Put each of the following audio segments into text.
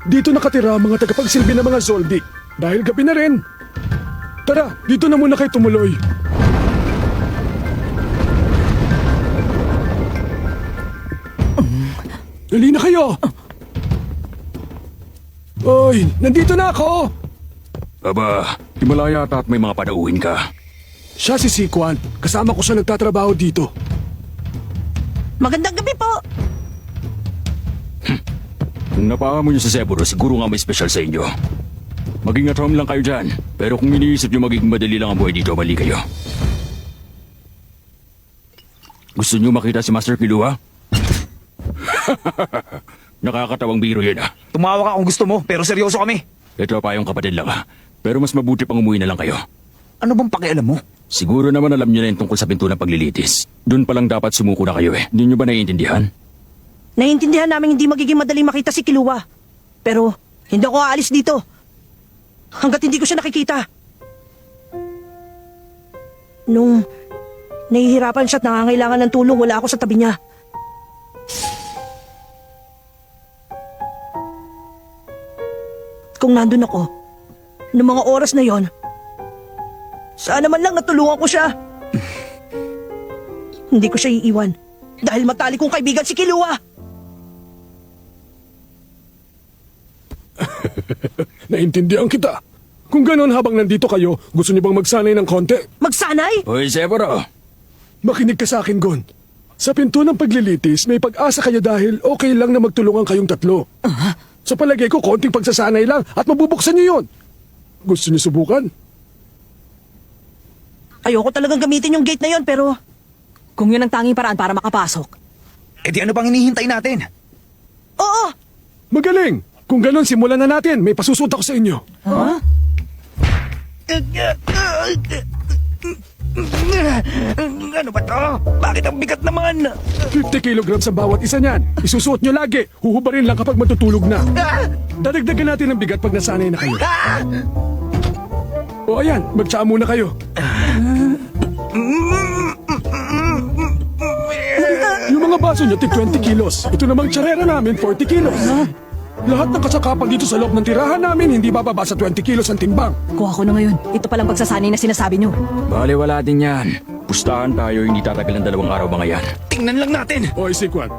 dito nakatira ang mga tagapagsilbi ng mga Zoldyck. Dahil gabi na rin. Tara, dito na muna kayo tumuloy. Dali na kayo! Oy, nandito na ako! Aba, himala yata at may mga padauhin ka. Siya si Sikwan. Kasama ko siya nagtatrabaho dito. Magandang gabi po! Kung napahamon niyo sa Seburo, siguro nga may special sa inyo. Maging at home lang kayo dyan. Pero kung iniisip niyo magiging madali lang ang buhay dito, mali kayo. Gusto niyo makita si Master Kilua? Nakakatawang biro yun ah. Tumawa ka kung gusto mo, pero seryoso kami. Ito pa yung kapatid lang ah. Pero mas mabuti pang umuwi na lang kayo. Ano bang pakialam mo? Siguro naman alam niyo na yung tungkol sa pinto ng paglilitis. Doon pa lang dapat sumuko na kayo eh. Hindi niyo ba naiintindihan? Naiintindihan namin hindi magiging madaling makita si Kilua. Pero hindi ako aalis dito. Hanggat hindi ko siya nakikita. Nung nahihirapan siya at nangangailangan ng tulong, wala ako sa tabi niya. Kung nandun ako, noong mga oras na yon, sana man lang natulungan ko siya. Hindi ko siya iiwan dahil matalik kong kaibigan si Kilua. Naintindihan kita. Kung ganon habang nandito kayo, gusto niyo bang magsanay ng konti? Magsanay? Hoy, Seburo! Makinig ka sa akin, Gon. Sa pinto ng paglilitis, may pag-asa kayo dahil okay lang na magtulungan kayong tatlo. Sa palagay ko, konting pagsasanay lang at mabubuksan niyo yun. Gusto niyo subukan? Ayoko talagang gamitin yung gate na yon pero kung yun ang tanging paraan para makapasok. Eh di ano pang hinihintay natin? Oo! Magaling! Kung ganon, simulan na natin. May pasusunod ako sa inyo. Huh? Ano ba to? Bakit ang bigat naman? 50 kilograms ang bawat isa niyan. Isusuot niyo lagi. Huhubarin lang kapag matutulog na. Dadagdagan natin ang bigat pag nasanay na kayo. O ayan, magtsaa muna kayo. Yung mga baso niyo, tig 20 kilos. Ito namang tsarera namin, 40 kilos. Lahat ng kasakapan dito sa loob ng tirahan namin hindi bababa sa 20 kilos ang timbang. Kuha ko na ngayon. Ito palang pagsasanay na sinasabi nyo. Bale, wala din yan. Pustahan tayo, hindi tatagal ng 2 araw mga yan. Tingnan lang natin. O Isikwan,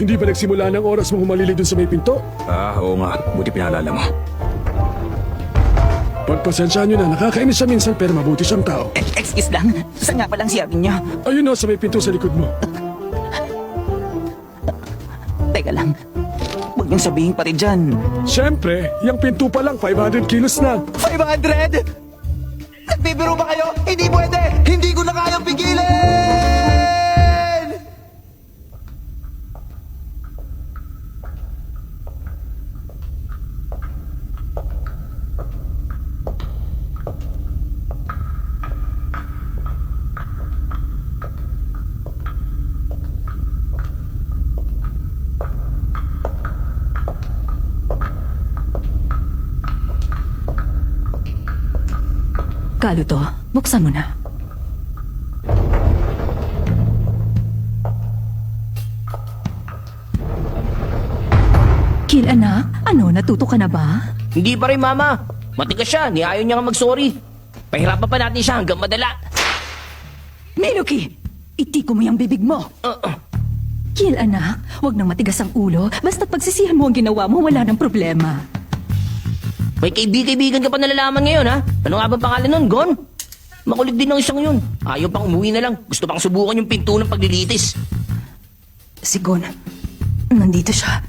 hindi ba nagsimula ng oras mo humalili dun sa may pinto? Ah, oo nga. Buti pinaalala mo. Pagpasensyahan nyo na, nakakainis siya minsan pero mabuti siyang tao. Excuse lang. Saan nga palang siyabi niya? Ayun o, sa may pinto sa likod mo. Teka lang. Huwag niyong sabihin pati dyan. Siyempre, yung pinto pa lang 500 kilos na. 500? Nagbibiro ba kayo? Hindi pwede! Hindi ko na kayang pigilin! Kaluto, buksan mo na. Kil, anak, ano, natuto ka na ba? Hindi pa rin, Mama. Matigas siya. Ayaw niya nga mag-sorry. Pahirapan pa natin siya hanggang madala. Miluki, itiko mo yung bibig mo. Kil, anak, wag nang matigas ang ulo. Basta't pagsisihan mo ang ginawa mo, wala nang problema. May kaibigan ka pa nalalaman ngayon, ha? Ano nga ba pangalan nun, Gon? Makulit din ng isang yun. Ayaw pang umuwi na lang. Gusto pang subukan yung pinto ng paglilitis. Sigon, nandito siya.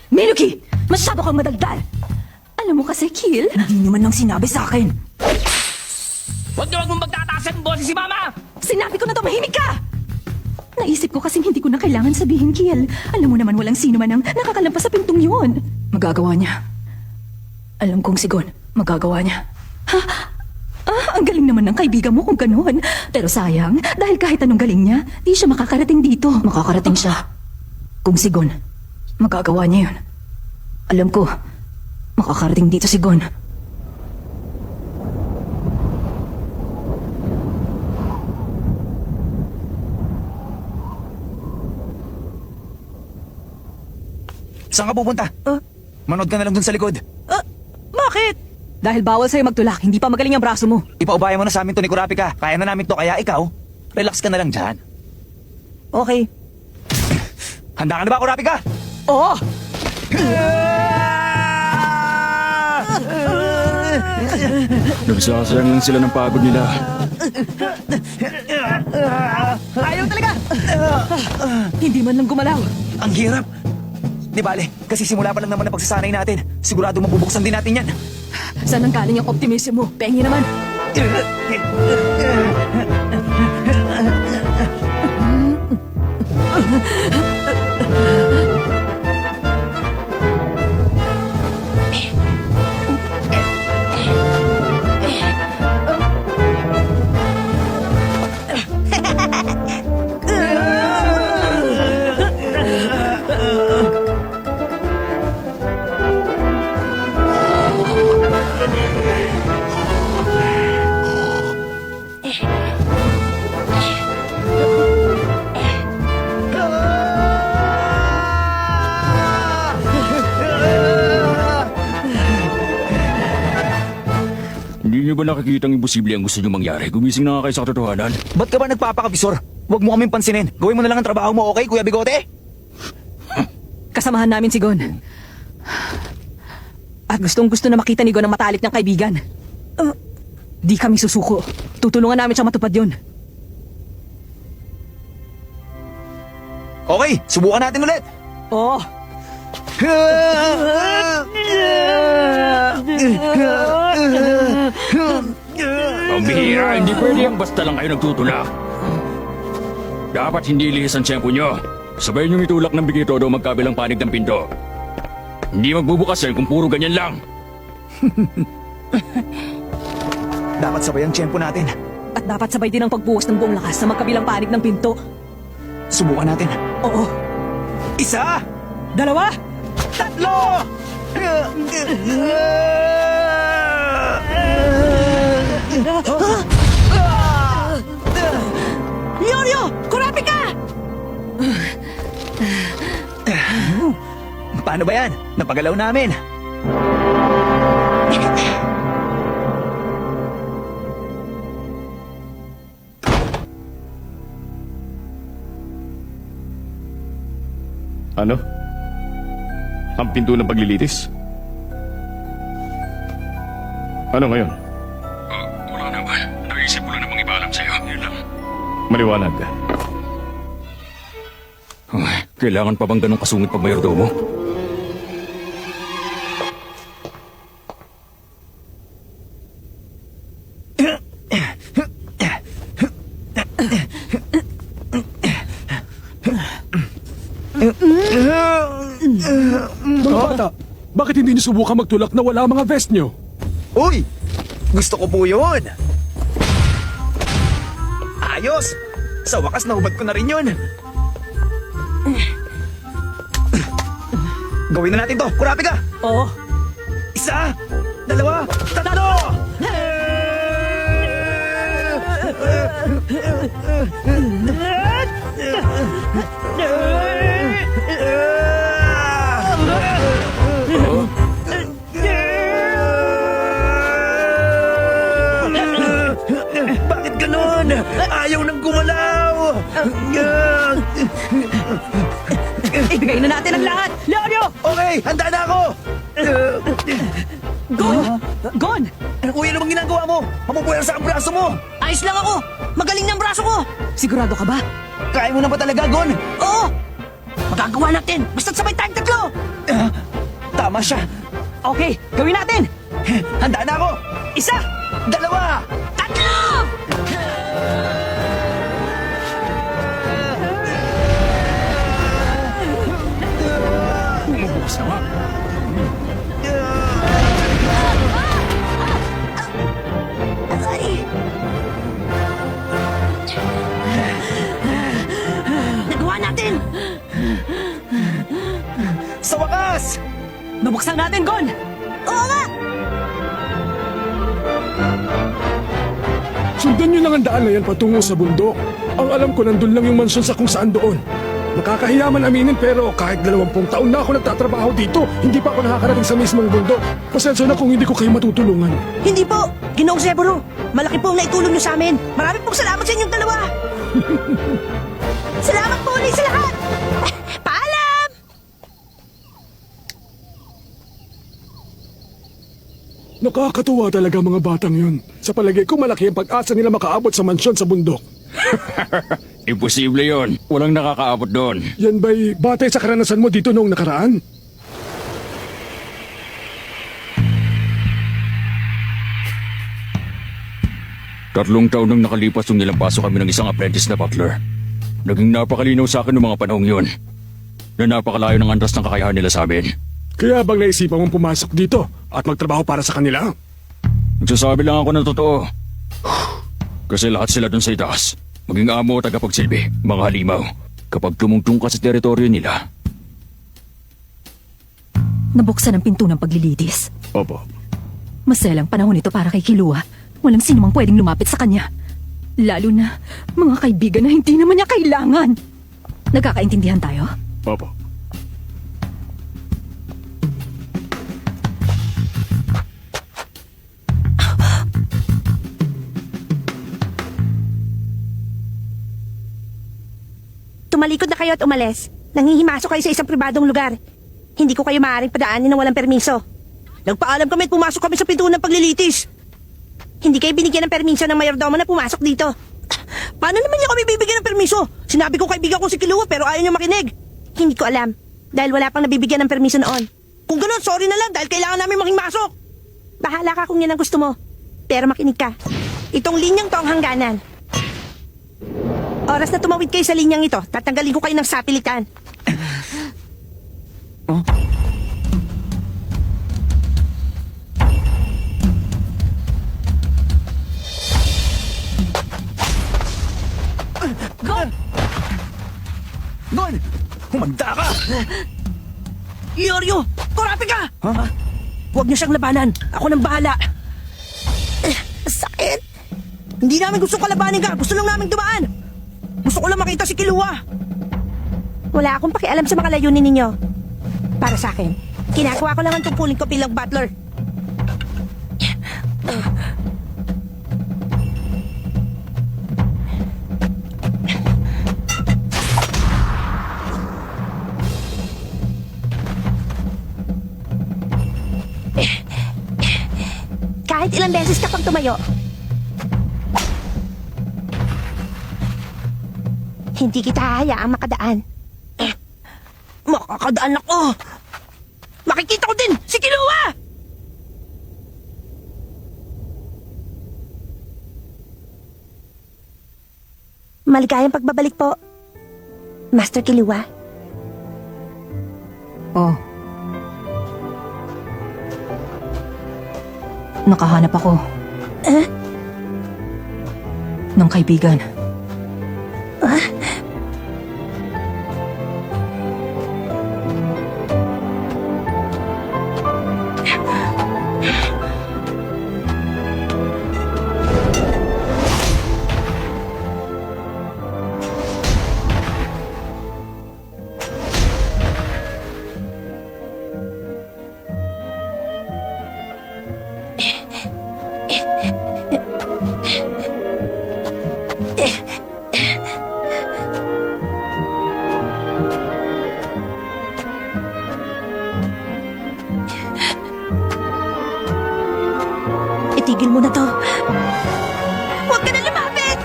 Miluki, masyado kang madagdal. Alam mo kasi, Kil, hindi naman nang sinabi sa akin. Huwag mong magtataas ang boses si Mama! Sinabi ko na tumahimik ka! Naisip ko kasing hindi ko na kailangan sabihin, Kiel. Alam mo naman walang sino man ang nakakalampas sa pintong yun. Magagawa niya. Alam kong Sigon, magagawa niya. Ha? Ang galing naman ng kaibigan mo kung gano'n. Pero sayang, dahil kahit anong galing niya, di siya makakarating dito. Makakarating siya. Kung Sigon, magagawa niya yun. Alam ko, makakarating dito si Gon. Saan ka pupunta? Manood ka na lang dun sa likod. Bakit? Dahil bawal sa'yo magtulak, hindi pa magaling ang braso mo. Ipaubaya mo na sa amin to ni Kurapika. Kaya na namin to, kaya ikaw, relax ka na lang dyan. Okay. Handa ka na ba, Kurapika? Oo! Nagsasayang lang sila ng pagod nila. Ayaw talaga! Hindi man lang gumalaw. Ang hirap. Di bale, kasi simula pa lang naman ang pagsasanay natin. Sigurado mabubuksan din natin yan. Saan ang galing ang optimism mo? Pengi naman. Hindi niyo ba nakikita ang imposible ang gusto niyo mangyari? Gumising na nga kayo sa katotohanan. Ba't ka ba nagpapakabisor? Huwag mo kaming pansinin. Gawin mo na lang ang trabaho mo, okay, Kuya Bigote? Kasamahan namin si Gon. At gustong-gusto na makita ni Gon ang matalik ng kaibigan. Di kami susuko. Tutulungan namin siya matupad yun. Okay, subukan natin ulit. Oo. Ang bihira, hindi pwede ang basta lang kayo nagtutulak. Dapat hindi lihis ang tiyempo nyo. Sabay niyong itulak ng bigito daw magkabilang panig ng pinto. Hindi magbubukas yan kung puro ganyan lang. Dapat sabay ang tiyempo natin. At dapat sabay din ang pagbuhos ng buong lakas sa magkabilang panig ng pinto. Subukan natin. Oo. Isa! Dalawa! Tatlo! Yorio! Kurapika! Paano ba yan? Napagalaw namin. Ano? Ang pinto ng paglilitis? Ano ngayon? Wala naman. Naisip ko lang namang ipaalam sa'yo. Yun lang. Maliwanag ka. Kailangan pa bang ganun kasungit pag mayordomo? Mga bata, bakit hindi niyo subukan magtulak na wala ang mga vest niyo? Uy! Gusto ko po yun! Ayos! Sa wakas, nahubad ko na rin yun. Gawin na natin to. Kurapika! Oo. Isa! Dalawa! Tatlo! Bakit ganun? Ayaw nang gumalaw! Ibigay na natin ang lahat! Yorio! Okay, handa na ako! Gon! Gon! Uy, ano bang ginagawa mo? Mapupuwersa ang braso mo! Ayos lang ako! Magaling ng braso ko! Sigurado ka ba? Kaya mo na ba talaga, Gon? Oo! Magagawa natin! Basta't sabay tayong tatlo! Tama siya. Okay, gawin natin! Handa na ako! Isa! Dalawa! Tatlo! Bumubukas na nga. Nagawa natin! Sa wakas! Nabuksan natin, Gon! Oo nga! Sundan niyo lang ang daan na yan patungo sa bundok. Ang alam ko, nandun lang yung mansyon sa kung saan doon. Nakakahiya man aminin pero kahit 20 taon na ako nagtatrabaho dito, hindi pa ako nakakarating sa mismong bundok. Pasensya na kung hindi ko kayo matutulungan. Hindi po, Ginoong Zeburo. Malaki po ang naitulong niyo sa amin. Marami pong salamat sa inyong dalawa. Salamat po ulit sa lahat. Paalam! Nakakatuwa talaga mga batang yun. Sa palagay ko malaki ang pag-asa nila makaabot sa mansyon sa bundok. Imposible yon. Walang nakakaabot doon. Yan ba'y batay sa karanasan mo dito noong nakaraan? Tatlong taon nang nakalipas nung nilampaso kami ng isang apprentice na butler. Naging napakalinaw sa akin ng mga panahong yun. Na napakalayo ng antas ng kakayahan nila sa amin. Kaya bang naisipan mong pumasok dito at magtrabaho para sa kanila? Nagsasabi lang ako ng totoo. Kasi lahat sila dun sa itaas. Maging amo o tagapagsilbi, mga halimaw. Kapag tumungtong ka sa teritoryo nila. Nabuksan ang pinto ng paglilitis. Opo. Maselang panahon ito para kay Kilua. Walang sino mang pwedeng lumapit sa kanya. Lalo na mga kaibigan na hindi naman niya kailangan. Nagkakaintindihan tayo? Opo. Tumalikod na kayo at umalis. Nanghihimasok kayo sa isang pribadong lugar. Hindi ko kayo maaaring padaanin ng walang permiso. Nagpaalam kami at pumasok kami sa pintuan ng paglilitis. Hindi kayo binigyan ng permiso ng mayordomo na pumasok dito. Paano naman niyo kami bibigyan ng permiso? Sinabi ko kaibigan ko si Kilua pero ayaw niyo makinig. Hindi ko alam. Dahil wala pang nabibigyan ng permiso noon. Kung gano'n, sorry na lang dahil kailangan namin making masok. Bahala ka kung yan ang gusto mo. Pero makinig ka. Itong linyang to ang hangganan. Oras na tumawid kayo sa linyang ito, tatanggalin ko kayo ng sapilitan. Gon! Humanda ka! Iorio! Kurapi ka! Huwag niyo siyang labanan. Ako nang bahala. Sakit! Hindi namin gusto kalabanin ka. Gusto lang namin dumaan. Gusto ko lang makita si Kilua. Wala akong pakialam sa mga layunin ninyo. Para sa akin, ginagawa ko lang ang tungkulin ko bilang butler. Kahit ilang beses ka pang tumayo, hindi kita hahayaang makadaan. Makakadaan ako! Makikita ko din si Kilua! Maligayang pagbabalik po, Master Kilua. Oh. Nakahanap ako. Ng kaibigan. Itigil mo na to. Huwag ka na lumapit!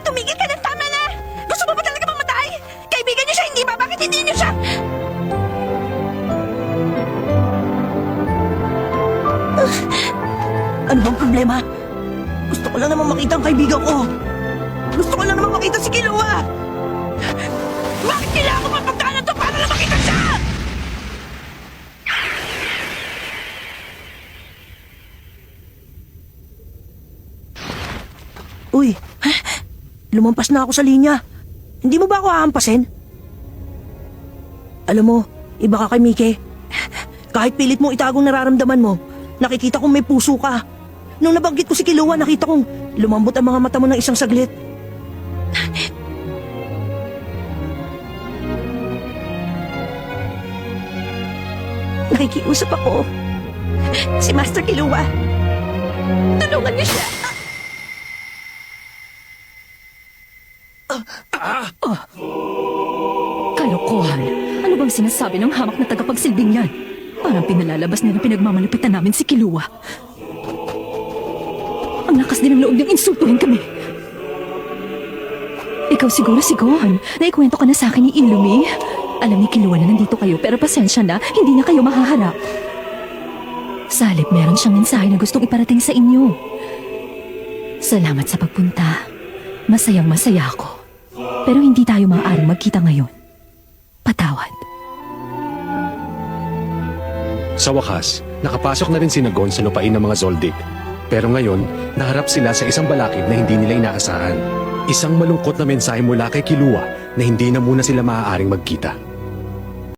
Tumigil ka na, tama na! Gusto mo ba talaga mamatay? Kaibigan niyo siya, hindi ba? Bakit hindi niyo siya? Ano bang problema? Gusto ko lang naman makita ang kaibigan ko. Gusto ko lang naman makita si Kilua. Bakit kailangan ko mapagdaanan to para lang makita siya? Uy, lumampas na ako sa linya. Hindi mo ba ako hahampasin? Alam mo, iba ka kay Mike. Kahit pilit mong itagong nararamdaman mo, nakikita kong may puso ka. Nung nabanggit ko si Kilua, nakita kong lumambot ang mga mata mo ng isang saglit. Nakikiusap ako. Si Master Kilua. Tulungan niyo siya. Kalokohan. Ano bang sinasabi ng hamak na tagapagsilbing yan? Parang pinalalabas niya na pinagmamalupitan namin si Kilua. Ang lakas din ng loob niyang insultuhin kami. Ikaw siguro, Sigon. Naikwento ka na sa akin ni Illumi. Alam ni Kilua na nandito kayo pero pasensya na, hindi na kayo mahaharap. Sa halip, meron siyang mensahe na gustong iparating sa inyo. Salamat sa pagpunta. Masayang masaya ako. Pero hindi tayo maaaring magkita ngayon. Patawad. Sa wakas, nakapasok na rin si Nagon sa lupain ng mga Zoldyck. Pero ngayon, naharap sila sa isang balakid na hindi nila inaasahan. Isang malungkot na mensahe mula kay Kilua na hindi na muna sila maaaring magkita.